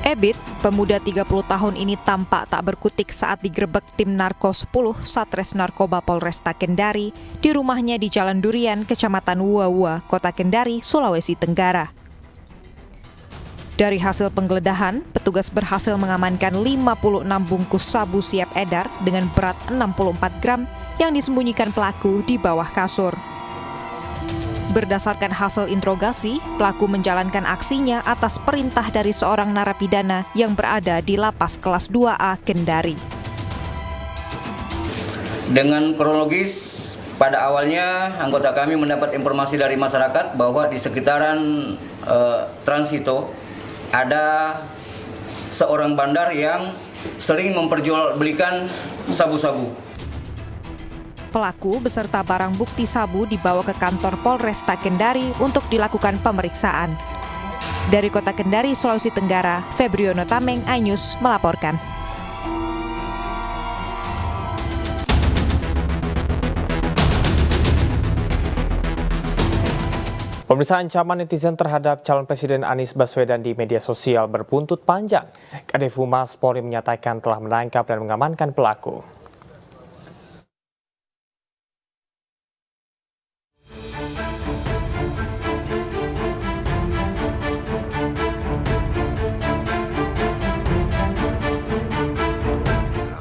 Ebit, pemuda 30 tahun ini tampak tak berkutik saat digerebek tim Narko 10 Satres Narkoba Polresta Kendari di rumahnya di Jalan Durian, Kecamatan Wuawua, Kota Kendari, Sulawesi Tenggara. Dari hasil penggeledahan, petugas berhasil mengamankan 56 bungkus sabu siap edar dengan berat 64 gram yang disembunyikan pelaku di bawah kasur. Berdasarkan hasil interogasi, pelaku menjalankan aksinya atas perintah dari seorang narapidana yang berada di Lapas Kelas 2A Kendari. Dengan kronologis, pada awalnya anggota kami mendapat informasi dari masyarakat bahwa di sekitaran Transito ada seorang bandar yang sering memperjualbelikan sabu-sabu. Pelaku beserta barang bukti sabu dibawa ke kantor Polresta Kendari untuk dilakukan pemeriksaan. Dari Kota Kendari, Sulawesi Tenggara, Febriono Tameng, iNews melaporkan. Pemeriksaan ancaman netizen terhadap calon Presiden Anies Baswedan di media sosial berbuntut panjang. Kadif Humas Polri menyatakan telah menangkap dan mengamankan pelaku.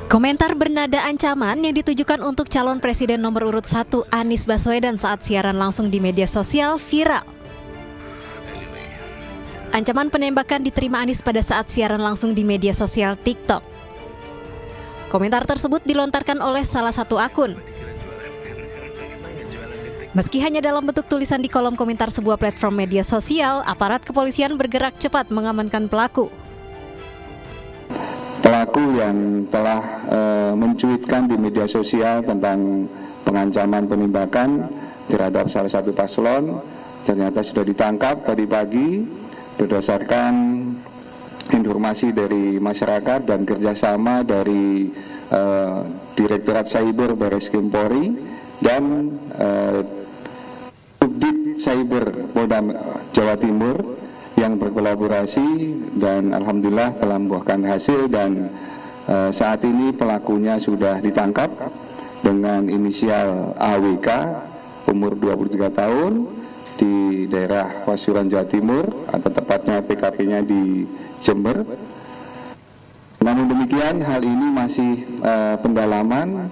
Komentar bernada ancaman yang ditujukan untuk calon presiden nomor urut 1 Anies Baswedan saat siaran langsung di media sosial viral. Ancaman penembakan diterima Anies pada saat siaran langsung di media sosial TikTok. Komentar tersebut dilontarkan oleh salah satu akun. Meski hanya dalam bentuk tulisan di kolom komentar sebuah platform media sosial, aparat kepolisian bergerak cepat mengamankan pelaku. Pelaku yang telah mencuitkan di media sosial tentang pengancaman penembakan terhadap salah satu paslon ternyata sudah ditangkap tadi pagi berdasarkan informasi dari masyarakat dan kerjasama dari Direktorat Cyber Barreskrim Polri dan Subdit Cyber Polda Jawa Timur yang berkolaborasi dan alhamdulillah telah membuahkan hasil dan saat ini pelakunya sudah ditangkap dengan inisial AWK umur 23 tahun di daerah Pasuruan Jawa Timur atau tepatnya TKP-nya di Jember. Namun demikian hal ini masih pendalaman.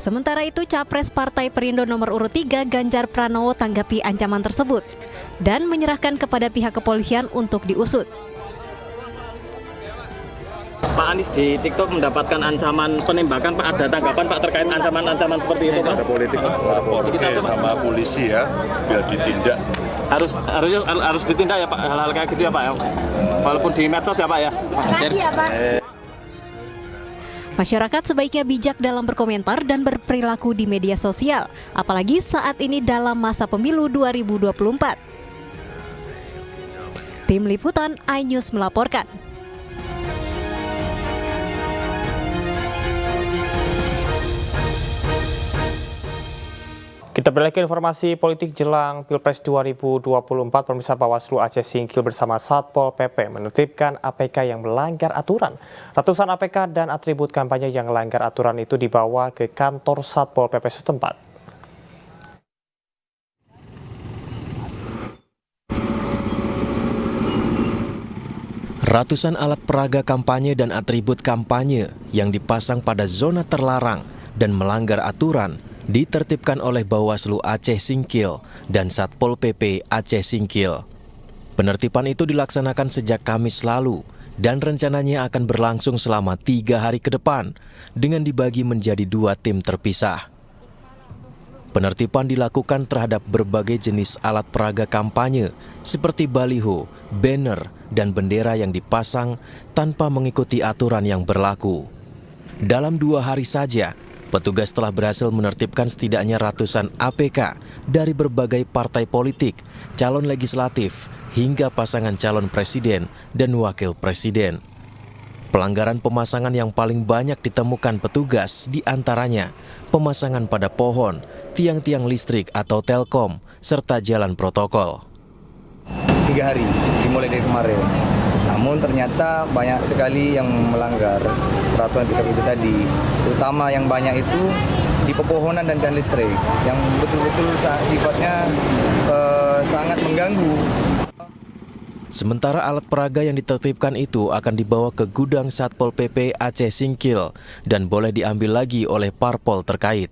Sementara itu, Capres Partai Perindo nomor urut 3 Ganjar Pranowo tanggapi ancaman tersebut dan menyerahkan kepada pihak kepolisian untuk diusut. Pak Anies di TikTok mendapatkan ancaman penembakan, Pak. Ada tanggapan Pak terkait ancaman-ancaman seperti itu, Pak? Ada politik, sama polisi ya, biar ditindak. Harus ditindak ya Pak, hal-hal kayak gitu ya Pak ya? Walaupun di medsos ya Pak ya? Makasih ya Pak. Masyarakat sebaiknya bijak dalam berkomentar dan berperilaku di media sosial, apalagi saat ini dalam masa pemilu 2024. Tim Liputan iNews melaporkan. Kita beralih ke informasi politik jelang Pilpres 2024. Pemirsa, Bawaslu Aceh Singkil bersama Satpol PP menertibkan APK yang melanggar aturan. Ratusan APK dan atribut kampanye yang melanggar aturan itu dibawa ke kantor Satpol PP setempat. Ratusan alat peraga kampanye dan atribut kampanye yang dipasang pada zona terlarang dan melanggar aturan ditertibkan oleh Bawaslu Aceh Singkil dan Satpol PP Aceh Singkil. Penertiban itu dilaksanakan sejak Kamis lalu dan rencananya akan berlangsung selama 3 hari ke depan dengan dibagi menjadi 2 tim terpisah. Penertiban dilakukan terhadap berbagai jenis alat peraga kampanye seperti baliho, banner, dan bendera yang dipasang tanpa mengikuti aturan yang berlaku. Dalam 2 hari saja, petugas telah berhasil menertibkan setidaknya ratusan APK dari berbagai partai politik, calon legislatif, hingga pasangan calon presiden dan wakil presiden. Pelanggaran pemasangan yang paling banyak ditemukan petugas diantaranya pemasangan pada pohon, tiang-tiang listrik atau telkom, serta jalan protokol. 3 hari dimulai dari kemarin. Namun ternyata banyak sekali yang melanggar peraturan PKPU tadi. Terutama yang banyak itu di pepohonan dan tiang listrik yang betul-betul sifatnya sangat mengganggu. Sementara alat peraga yang ditertibkan itu akan dibawa ke gudang Satpol PP Aceh Singkil dan boleh diambil lagi oleh parpol terkait.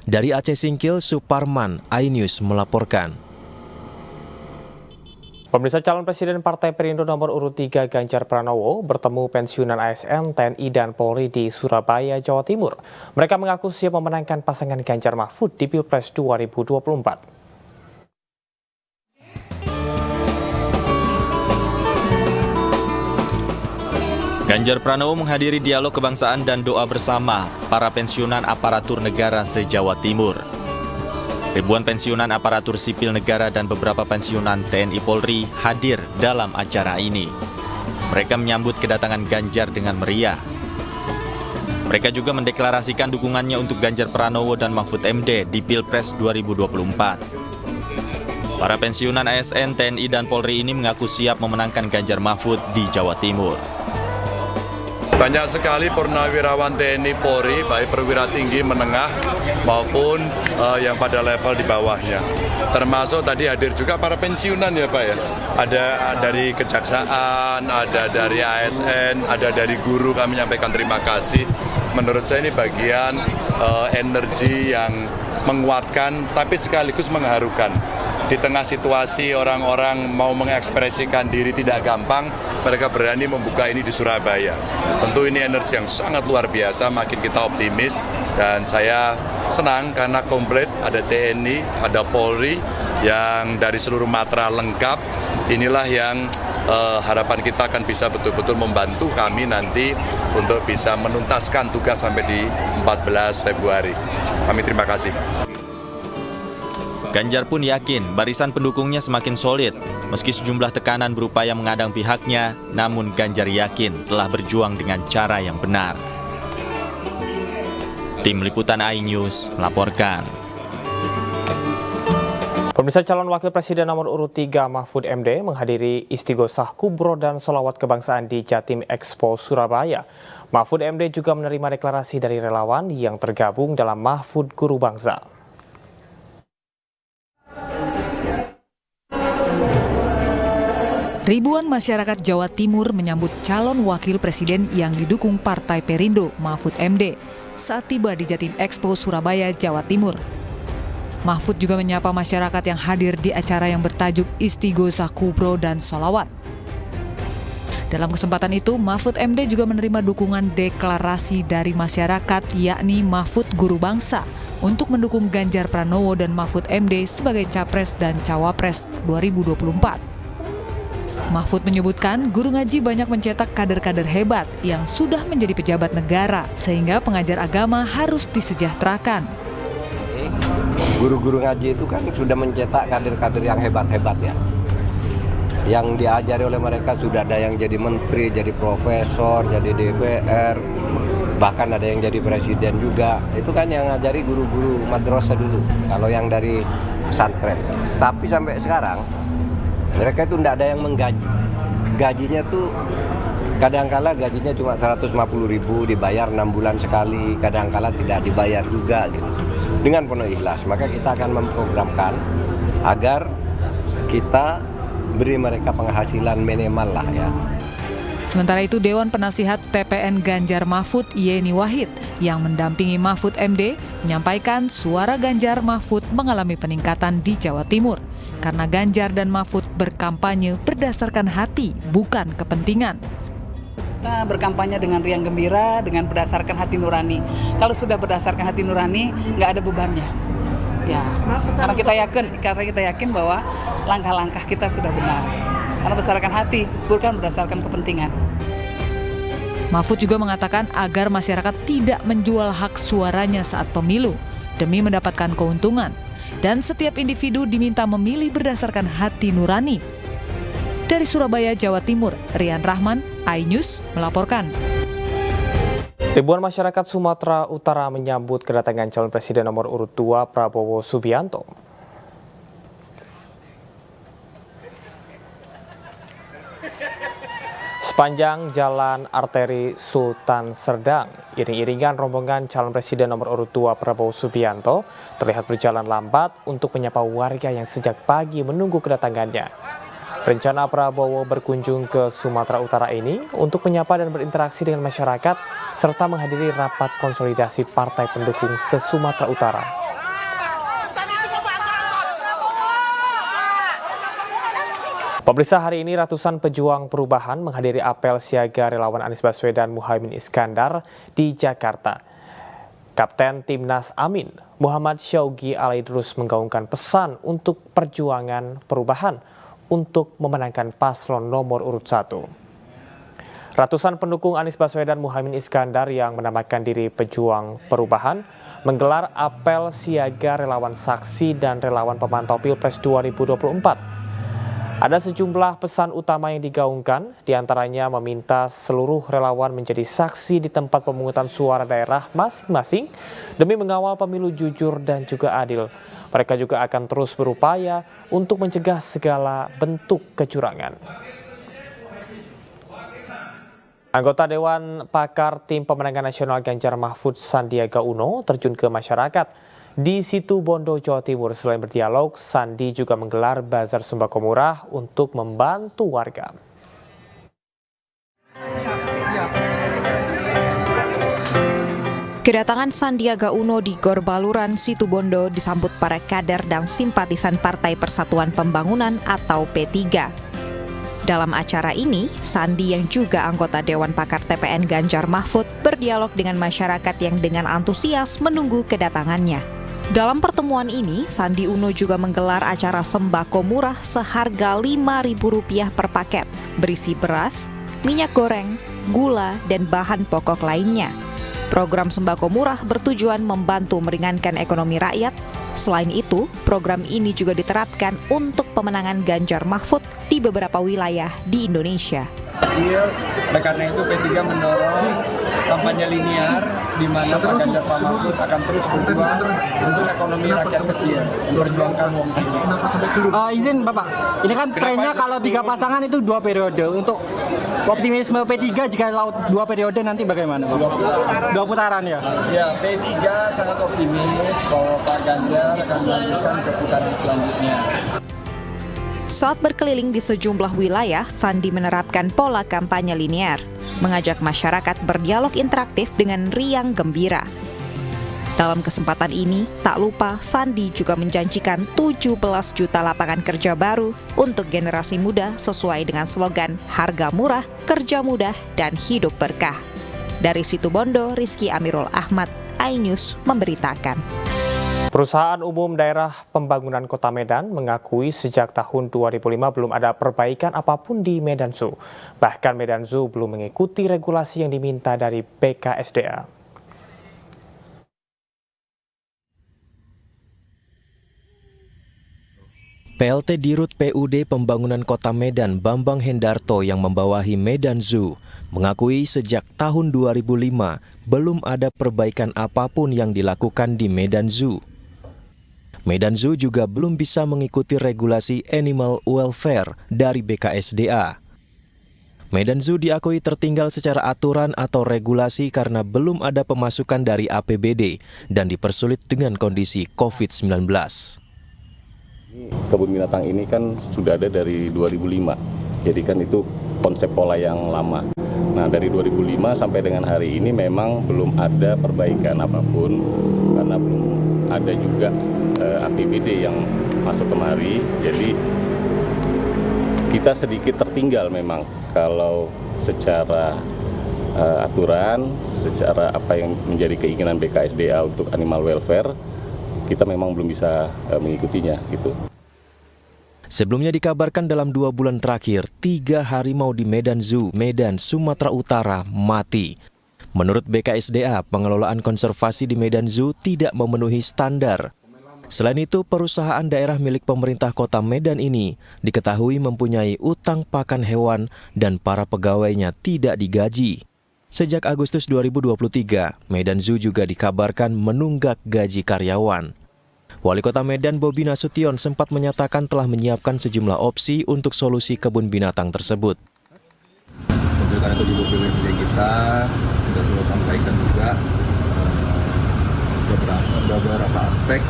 Dari Aceh Singkil, Suparman, iNews melaporkan. Pemirsa, calon Presiden Partai Perindo nomor urut 3 Ganjar Pranowo bertemu pensiunan ASN, TNI, dan Polri di Surabaya, Jawa Timur. Mereka mengaku siap memenangkan pasangan Ganjar Mahfud di Pilpres 2024. Ganjar Pranowo menghadiri dialog kebangsaan dan doa bersama para pensiunan aparatur negara se-Jawa Timur. Ribuan pensiunan aparatur sipil negara dan beberapa pensiunan TNI Polri hadir dalam acara ini. Mereka menyambut kedatangan Ganjar dengan meriah. Mereka juga mendeklarasikan dukungannya untuk Ganjar Pranowo dan Mahfud MD di Pilpres 2024. Para pensiunan ASN, TNI, dan Polri ini mengaku siap memenangkan Ganjar Mahfud di Jawa Timur. Banyak sekali purnawirawan TNI Polri, baik perwira tinggi, menengah, maupun yang pada level di bawahnya. Termasuk tadi hadir juga para pensiunan ya Pak ya. Ada dari kejaksaan, ada dari ASN, ada dari guru, kami menyampaikan terima kasih. Menurut saya ini bagian energi yang menguatkan, tapi sekaligus mengharukan. Di tengah situasi orang-orang mau mengekspresikan diri tidak gampang, mereka berani membuka ini di Surabaya. Tentu ini energi yang sangat luar biasa, makin kita optimis. Dan saya senang karena komplit, ada TNI, ada Polri, yang dari seluruh matra lengkap. Inilah yang harapan kita akan bisa betul-betul membantu kami nanti untuk bisa menuntaskan tugas sampai di 14 Februari. Kami terima kasih. Ganjar pun yakin barisan pendukungnya semakin solid. Meski sejumlah tekanan berupaya mengadang pihaknya, namun Ganjar yakin telah berjuang dengan cara yang benar. Tim Liputan iNews melaporkan. Pemirsa, calon Wakil Presiden nomor urut 3 Mahfud MD menghadiri Istighosah Kubro dan Sholawat Kebangsaan di Jatim Expo Surabaya. Mahfud MD juga menerima deklarasi dari relawan yang tergabung dalam Mahfud Guru Bangsa. Ribuan masyarakat Jawa Timur menyambut calon wakil presiden yang didukung Partai Perindo, Mahfud MD, saat tiba di Jatim Expo Surabaya, Jawa Timur. Mahfud juga menyapa masyarakat yang hadir di acara yang bertajuk Istighosah Kubro dan Sholawat. Dalam kesempatan itu, Mahfud MD juga menerima dukungan deklarasi dari masyarakat, yakni Mahfud Guru Bangsa, untuk mendukung Ganjar Pranowo dan Mahfud MD sebagai Capres dan Cawapres 2024. Mahfud menyebutkan guru ngaji banyak mencetak kader-kader hebat yang sudah menjadi pejabat negara, sehingga pengajar agama harus disejahterakan. Guru-guru ngaji itu kan sudah mencetak kader-kader yang hebat-hebat ya. Yang diajari oleh mereka sudah ada yang jadi menteri, jadi profesor, jadi DPR, bahkan ada yang jadi presiden juga. Itu kan yang ngajari guru-guru madrasah dulu, kalau yang dari pesantren. Tapi sampai sekarang mereka itu tidak ada yang menggaji. Gajinya tuh kadang-kala gajinya cuma 150.000, dibayar 6 bulan sekali, kadang-kala tidak dibayar juga gitu. Dengan penuh ikhlas, maka kita akan memprogramkan agar kita beri mereka penghasilan minimal lah ya. Sementara itu, Dewan Penasihat TPN Ganjar Mahfud Yeni Wahid yang mendampingi Mahfud MD menyampaikan suara Ganjar Mahfud mengalami peningkatan di Jawa Timur karena Ganjar dan Mahfud berkampanye berdasarkan hati, bukan kepentingan. Kita berkampanye dengan riang gembira, dengan berdasarkan hati nurani. Kalau sudah berdasarkan hati nurani, nggak ada bebannya. Ya, karena kita yakin bahwa langkah-langkah kita sudah benar. Karena berdasarkan hati, bukan berdasarkan kepentingan. Mahfud juga mengatakan agar masyarakat tidak menjual hak suaranya saat pemilu demi mendapatkan keuntungan. Dan setiap individu diminta memilih berdasarkan hati nurani. Dari Surabaya, Jawa Timur, Rian Rahman, iNews melaporkan. Ribuan masyarakat Sumatera Utara menyambut kedatangan calon presiden nomor urut 2 Prabowo Subianto. Sepanjang jalan arteri Sultan Serdang, iring-iringan rombongan calon presiden nomor urut 2 Prabowo Subianto terlihat berjalan lambat untuk menyapa warga yang sejak pagi menunggu kedatangannya. Rencana Prabowo berkunjung ke Sumatera Utara ini untuk menyapa dan berinteraksi dengan masyarakat serta menghadiri rapat konsolidasi partai pendukung se-Sumatera Utara. Pemirsa, hari ini ratusan pejuang perubahan menghadiri apel siaga relawan Anies Baswedan Muhaimin Iskandar di Jakarta. Kapten Timnas Amin, Muhammad Syaugi Alaidrus menggaungkan pesan untuk perjuangan perubahan untuk memenangkan paslon nomor urut 1. Ratusan pendukung Anies Baswedan Muhaimin Iskandar yang menamakan diri pejuang perubahan menggelar apel siaga relawan saksi dan relawan pemantau Pilpres 2024. Ada sejumlah pesan utama yang digaungkan, diantaranya meminta seluruh relawan menjadi saksi di tempat pemungutan suara daerah masing-masing demi mengawal pemilu jujur dan juga adil. Mereka juga akan terus berupaya untuk mencegah segala bentuk kecurangan. Anggota Dewan Pakar Tim Pemenangan Nasional Ganjar Mahfud Sandiaga Uno terjun ke masyarakat. Di Situbondo, Jawa Timur, selain berdialog, Sandi juga menggelar bazar sembako murah untuk membantu warga. Kedatangan Sandiaga Uno di Gor Baluran, Situbondo disambut para kader dan simpatisan Partai Persatuan Pembangunan atau P3. Dalam acara ini, Sandi yang juga anggota Dewan Pakar TPN Ganjar Mahfud berdialog dengan masyarakat yang dengan antusias menunggu kedatangannya. Dalam pertemuan ini, Sandi Uno juga menggelar acara sembako murah seharga Rp5.000 per paket, berisi beras, minyak goreng, gula, dan bahan pokok lainnya. Program sembako murah bertujuan membantu meringankan ekonomi rakyat. Selain itu, program ini juga diterapkan untuk pemenangan Ganjar Mahfud di beberapa wilayah di Indonesia. Oleh karena itu P3 mendorong kampanye linear di mana Pak Ganjar Pak Mahfud akan terus berjuang untuk ekonomi rakyat kecil, memperjuangkan wong cilik. Izin Bapak, ini kan trennya kalau 3 pasangan itu 2 periode. Untuk optimisme P3 jika 2 periode nanti bagaimana Bapak? 2 putaran ya? Ya, P3 sangat optimis bahwa Pak Ganjar akan melanjutkan ke putaran selanjutnya. Saat berkeliling di sejumlah wilayah, Sandi menerapkan pola kampanye linear, mengajak masyarakat berdialog interaktif dengan riang gembira. Dalam kesempatan ini, tak lupa Sandi juga menjanjikan 17 juta lapangan kerja baru untuk generasi muda sesuai dengan slogan harga murah, kerja mudah, dan hidup berkah. Dari Situbondo, Rizky Amirul Ahmad, iNews memberitakan. Perusahaan Umum Daerah Pembangunan Kota Medan mengakui sejak tahun 2005 belum ada perbaikan apapun di Medan Zoo. Bahkan Medan Zoo belum mengikuti regulasi yang diminta dari BKSDA. PLT Dirut PUD Pembangunan Kota Medan Bambang Hendarto yang membawahi Medan Zoo mengakui sejak tahun 2005 belum ada perbaikan apapun yang dilakukan di Medan Zoo. Medan Zoo juga belum bisa mengikuti regulasi animal welfare dari BKSDA. Medan Zoo diakui tertinggal secara aturan atau regulasi karena belum ada pemasukan dari APBD dan dipersulit dengan kondisi COVID-19. Kebun binatang ini kan sudah ada dari 2005, jadi kan itu konsep pola yang lama. Nah, dari 2005 sampai dengan hari ini memang belum ada perbaikan apapun karena belum ada juga APBD yang masuk kemari. Jadi kita sedikit tertinggal memang kalau secara aturan, secara apa yang menjadi keinginan BKSDA untuk animal welfare, kita memang belum bisa mengikutinya gitu. Sebelumnya dikabarkan dalam 2 bulan terakhir, 3 harimau di Medan Zoo, Medan, Sumatera Utara mati. Menurut BKSDA, pengelolaan konservasi di Medan Zoo tidak memenuhi standar. Selain itu, perusahaan daerah milik pemerintah kota Medan ini diketahui mempunyai utang pakan hewan dan para pegawainya tidak digaji. Sejak Agustus 2023, Medan Zoo juga dikabarkan menunggak gaji karyawan. Wali Kota Medan Bobi Nasution sempat menyatakan telah menyiapkan sejumlah opsi untuk solusi kebun binatang tersebut. Tentu Oleh karena itu di BPWD kita sudah sampaikan juga beberapa aspek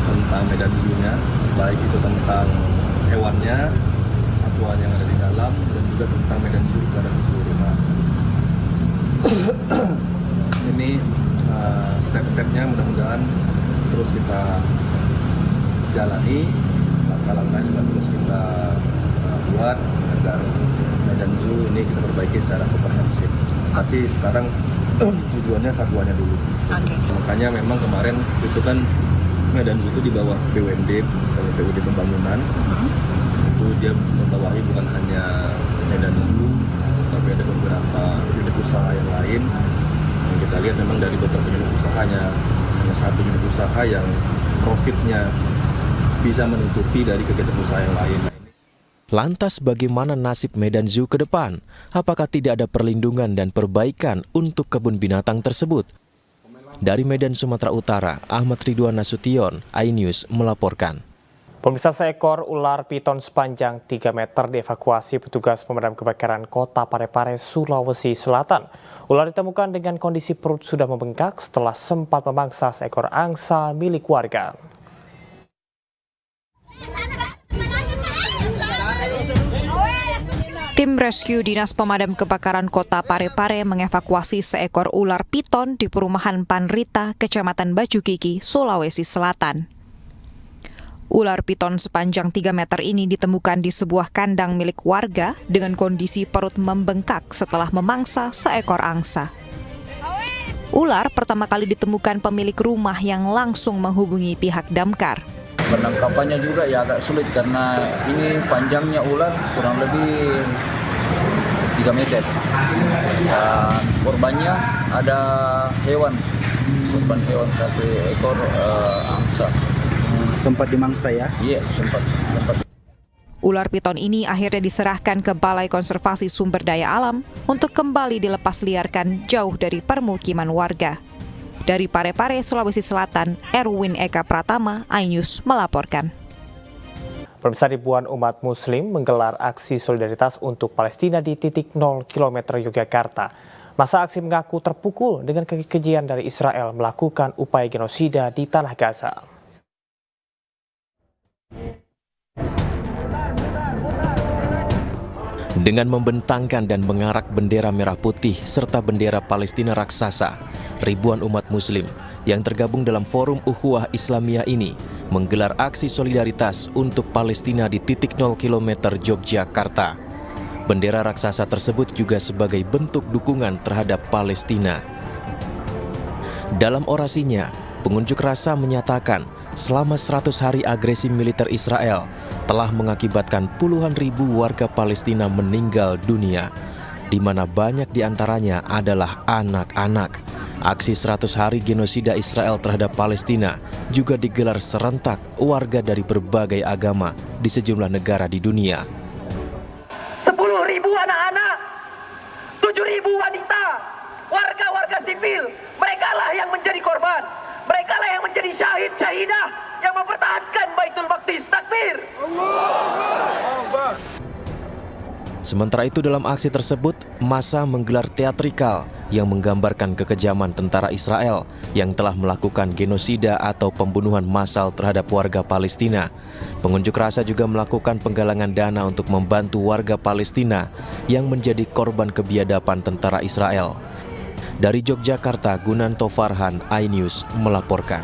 tentang medan zoo-nya, baik itu tentang hewannya, satwa yang ada di dalam, dan juga tentang medan zoo secara keseluruhan. Ini step-stepnya mudah-mudahan terus kita jalani, langkah-langkah juga terus kita buat agar medan zoo ini kita perbaiki secara komprehensif. Tapi sekarang tujuannya satwanya dulu. Makanya memang kemarin itu kan medan zoo itu di bawah BUMD, BUMD Pembangunan. Itu dia membawahi bukan hanya medan zoo, tapi ada beberapa unit usaha yang lain. Yang kita lihat memang dari beberapa unit usahanya hanya satu unit usaha yang profitnya bisa menutupi dari kegiatan usaha yang lain. Lantas bagaimana nasib Medan Zoo ke depan? Apakah tidak ada perlindungan dan perbaikan untuk kebun binatang tersebut? Dari Medan, Sumatera Utara, Ahmad Ridwan Nasution, iNews melaporkan. Pemirsa, seekor ular piton sepanjang 3 meter dievakuasi petugas pemadam kebakaran Kota Parepare, Sulawesi Selatan. Ular ditemukan dengan kondisi perut sudah membengkak setelah sempat memangsa seekor angsa milik warga. Tim rescue Dinas Pemadam Kebakaran Kota Parepare mengevakuasi seekor ular piton di perumahan Panrita, Kecamatan Baju Gigi, Sulawesi Selatan. Ular piton sepanjang 3 meter ini ditemukan di sebuah kandang milik warga dengan kondisi perut membengkak setelah memangsa seekor angsa. Ular pertama kali ditemukan pemilik rumah yang langsung menghubungi pihak damkar. Penangkapannya juga ya agak sulit karena ini panjangnya ular kurang lebih 3 meter. Dan korbannya ada korban hewan 1 ekor angsa. Sempat dimangsa ya? Iya, sempat. Ular piton ini akhirnya diserahkan ke Balai Konservasi Sumber Daya Alam untuk kembali dilepas liarkan jauh dari permukiman warga. Dari Parepare, Sulawesi Selatan, Erwin Eka Pratama, iNews melaporkan. Pemirsa, ribuan umat Muslim menggelar aksi solidaritas untuk Palestina di titik 0 km Yogyakarta. Masa aksi mengaku terpukul dengan kekejian dari Israel melakukan upaya genosida di Tanah Gaza. Dengan membentangkan dan mengarak bendera merah putih serta bendera Palestina raksasa, ribuan umat Muslim yang tergabung dalam Forum Ukhuwah Islamiyah ini menggelar aksi solidaritas untuk Palestina di titik 0 km Yogyakarta. Bendera raksasa tersebut juga sebagai bentuk dukungan terhadap Palestina. Dalam orasinya, pengunjuk rasa menyatakan selama 100 hari agresi militer Israel telah mengakibatkan puluhan ribu warga Palestina meninggal dunia, di mana banyak diantaranya adalah anak-anak. Aksi 100 hari genosida Israel terhadap Palestina juga digelar serentak warga dari berbagai agama di sejumlah negara di dunia. 10.000 anak-anak, 7.000 wanita, warga-warga sipil, merekalah yang menjadi korban. Merekalah yang menjadi syahid-syahidah yang mempertahankan Baitul Maqdis. Takbir! Sementara itu dalam aksi tersebut, massa menggelar teatrikal yang menggambarkan kekejaman tentara Israel yang telah melakukan genosida atau pembunuhan massal terhadap warga Palestina. Pengunjuk rasa juga melakukan penggalangan dana untuk membantu warga Palestina yang menjadi korban kebiadaban tentara Israel. Dari Yogyakarta, Gunanto Farhan, iNews melaporkan.